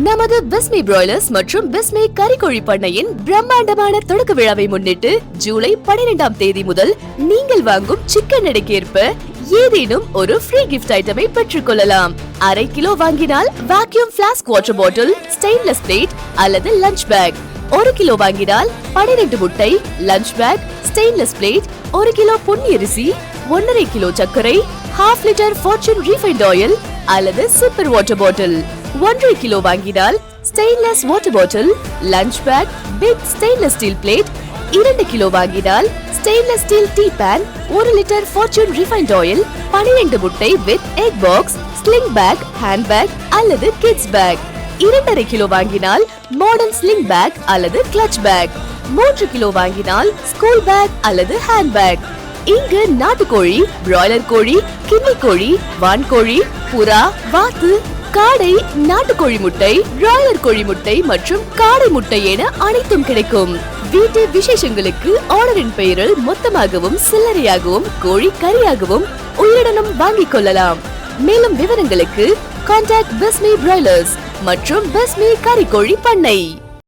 நமது பிஸ்மி பிராய்லர்ஸ் மற்றும் பிஸ்மி கறிக்கோழி பண்ணையின் பிரம்மாண்டமான தொடக்க விழாவை முன்னிட்டு ஜூலை 12ஆம் தேதி முதல் நீங்கள் வாங்கும் சிக்கன் எடைக்கேற்ப ஏதேனும் ஒரு ஃப்ரீ கிஃப்ட் ஐட்டமை பெற்றுக் கொள்ளலாம். அரை கிலோ வாங்கினால் vacuum flask water bottle, stainless plate அல்லது லஞ்ச் பேக். 1 கிலோ வாங்கினால் 12 முட்டை, lunch bag, stainless plate, 1 kilo Ponni அரிசி, 1.5 கிலோ சர்க்கரை, 1/2 லிட்டர் ஃபார்ச்சூன் ரீஃபைண்ட் ஆயில் அல்லது சூப்பர் வாட்டர் பாட்டில். 1.5 கிலோ வாங்கினால் stainless water bottle, lunch bag, big stainless steel plate. 2 kilo வாங்கினால் stainless steel tea pan, 1 litre Fortune refined oil, 12 முட்டை with egg box, sling bag, hand bag அல்லது kids back. 2.5 kilo வாங்கினால் modern sling bag அல்லது clutch back. 3 kilo வாங்கினால் school bag அல்லது hand bag. இங்கு நாட்டுக்கோழி, broiler கோழி, கிண்ணி கோழி, வான்கோழி, புறா, வாத்து, காடை, நாட்டுக்கோழி முட்டை, பிராய்லர் கோழி முட்டை மற்றும் காடை முட்டை என அனைத்தும் கிடைக்கும். வீட்டு விசேஷங்களுக்கு ஆர்டரின் பெயரில் மொத்தமாகவும் சில்லறையாகவும் கோழி கறியாகவும் உயிருடனும் வாங்கிக் கொள்ளலாம். மேலும் விவரங்களுக்கு கான்டாக்ட் பிஸ்மி பிராய்லர்ஸ் மற்றும் பிஸ்மி கறிக்கோழி பண்ணை.